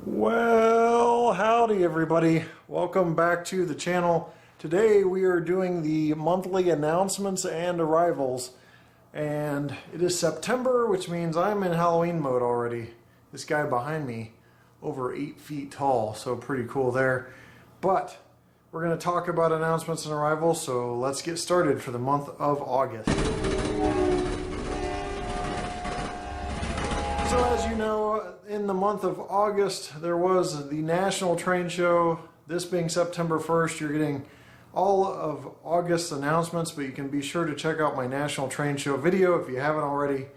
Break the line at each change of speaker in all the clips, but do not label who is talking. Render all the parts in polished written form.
Well, howdy everybody. Welcome back to the channel. Today we are doing the monthly announcements and arrivals. And it is September, which means I'm in Halloween mode already. This guy behind me, over 8 feet tall, so pretty cool there. But we're going to talk about announcements and arrivals, so let's get started for the month of August. So as you know, in the month of August, there was the National Train Show. This being September 1st, you're getting all of August's announcements, but you can be sure to check out my National Train Show video if you haven't already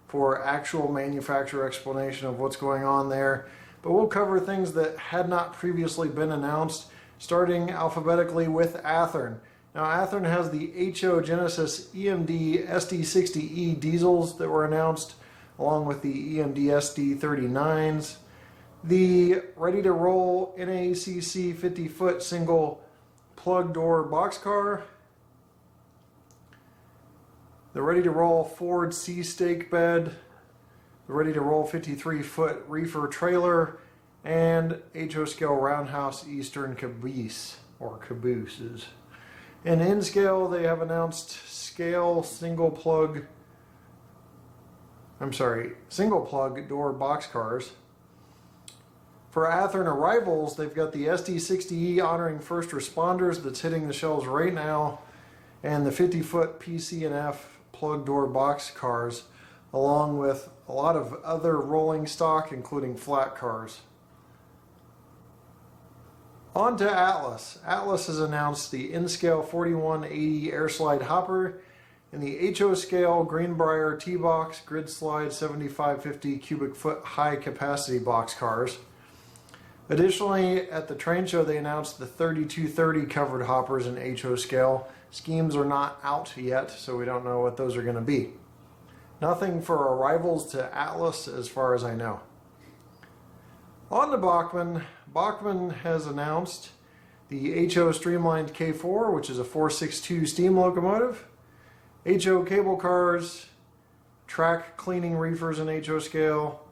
for actual manufacturer explanation of what's going on there. But we'll cover things that had not previously been announced, starting alphabetically with Athearn. Now Athearn has the HO Genesis EMD SD60E diesels that were announced, along with the EMD SD39s, the ready-to-roll NACC 50-foot single plug door boxcar, the ready-to-roll Ford C-stake bed, the ready-to-roll 53-foot reefer trailer, and HO scale roundhouse Eastern caboose, or cabooses. In N-scale, they have announced scale single plug door boxcars. For Athearn arrivals, they've got the SD60E honoring first responders that's hitting the shelves right now, and the 50-foot PC&F plug door boxcars, along with a lot of other rolling stock, including flat cars. On to Atlas. Atlas has announced the N-scale 4180 air slide hopper, in the HO scale Greenbrier T-box grid slide 7550 cubic foot high capacity box cars. Additionally, at the train show they announced the 3230 covered hoppers in HO scale. Schemes are not out yet, so we don't know what those are going to be. Nothing for arrivals to Atlas as far as I know. On to Bachmann. Bachmann has announced the HO Streamlined K4, which is a 462 steam locomotive. HO cable cars, track cleaning reefers in HO scale,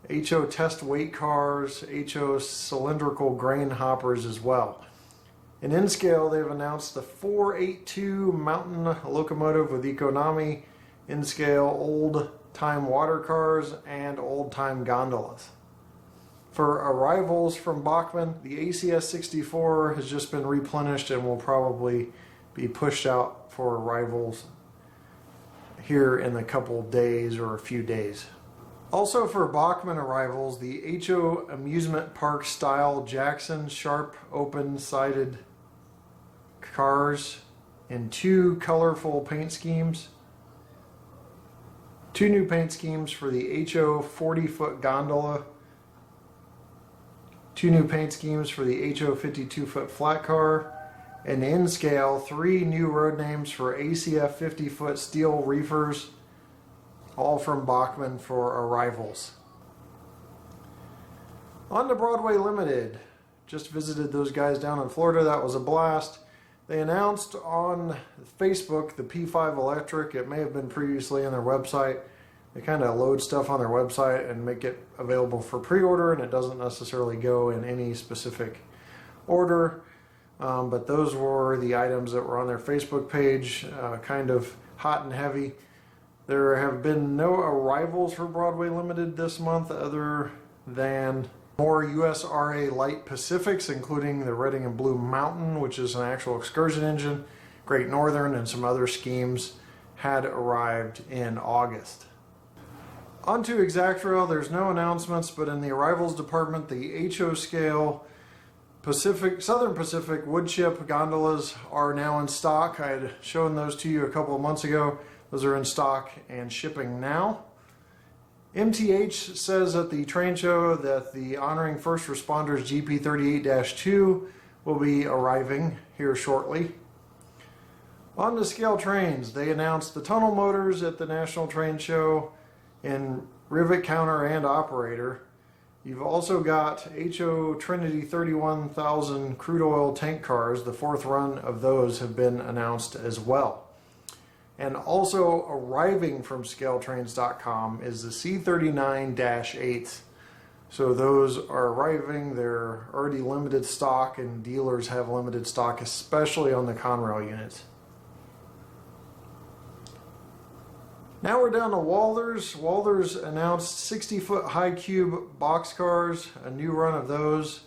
HO test weight cars, HO cylindrical grain hoppers as well. In N-scale, they've announced the 482 mountain locomotive with Economy, N-scale old-time water cars, and old-time gondolas. For arrivals from Bachmann, the ACS 64 has just been replenished and will probably be pushed out for arrivals here in a couple days or a few days. Also for Bachmann arrivals, the HO Amusement Park style Jackson Sharp open-sided cars in 2 colorful paint schemes. 2 new paint schemes for the HO 40-foot gondola. 2 new paint schemes for the HO 52-foot flat car. And in scale, 3 new road names for ACF 50-foot steel reefers, all from Bachmann for arrivals. On to Broadway Limited. Just visited those guys down in Florida. That was a blast. They announced on Facebook the P5 Electric. It may have been previously on their website. They kind of load stuff on their website and make it available for pre-order, and it doesn't necessarily go in any specific order. But those were the items that were on their Facebook page, kind of hot and heavy. There have been no arrivals for Broadway Limited this month other than more USRA Light Pacifics, including the Reading and Blue Mountain, which is an actual excursion engine. Great Northern and some other schemes had arrived in August. On to ExactRail. There's no announcements, but in the arrivals department, the HO scale Southern Pacific wood chip gondolas are now in stock. I had shown those to you a couple of months ago. Those are in stock and shipping now. MTH says at the train show that the Honoring First Responders GP38-2 will be arriving here shortly. On to Scale Trains, they announced the tunnel motors at the National Train Show in rivet counter and operator. You've also got HO Trinity 31,000 crude oil tank cars. The 4th run of those have been announced as well. And also arriving from ScaleTrains.com is the C39-8 So those are arriving. They're already limited stock, and dealers have limited stock, especially on the Conrail units. Now we're down to Walthers. Walthers announced 60-foot high cube boxcars, a new run of those.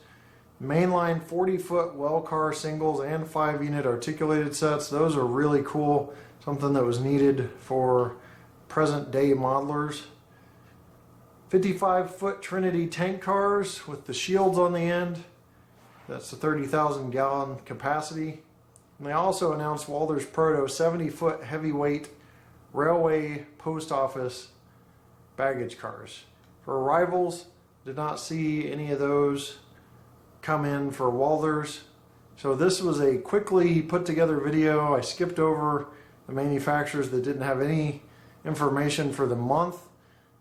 Mainline 40-foot well car singles and 5-unit articulated sets. Those are really cool. Something that was needed for present day modelers. 55-foot Trinity tank cars with the shields on the end. That's the 30,000 gallon capacity. And they also announced Walthers Proto 70-foot heavyweight railway post office baggage cars. For arrivals, did not see any of those come in for Walthers. So this was a quickly put together video. I skipped over the manufacturers that didn't have any information for the month.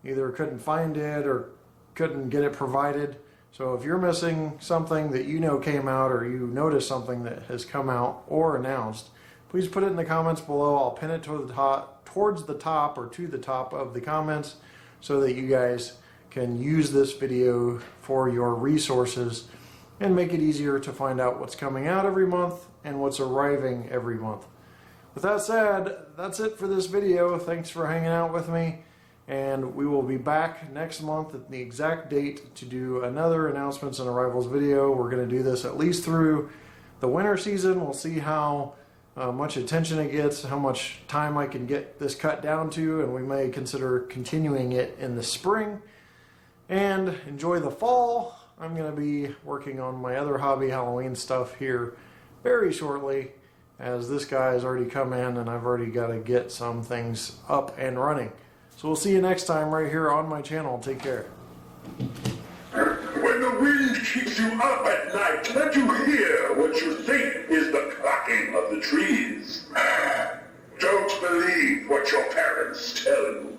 Either couldn't find it or couldn't get it provided. So if you're missing something that you know came out, or you notice something that has come out or announced, please put it in the comments below. I'll pin it to the top, towards the top or to the top of the comments, so that you guys can use this video for your resources and make it easier to find out what's coming out every month and what's arriving every month. With that said, that's it for this video. Thanks for hanging out with me. And we will be back next month at the exact date to do another announcements and arrivals video. We're going to do this at least through the winter season. We'll see how much attention it gets, how much time I can get this cut down to, and we may consider continuing it in the spring. And enjoy the fall. I'm going to be working on my other hobby, Halloween stuff, here very shortly, as this guy has already come in and I've already got to get some things up and running. So we'll see you next time right here on my channel. Take care.
When the wind keeps you up at night, let you hear what you think is the clacking of the trees. Don't believe what your parents tell you.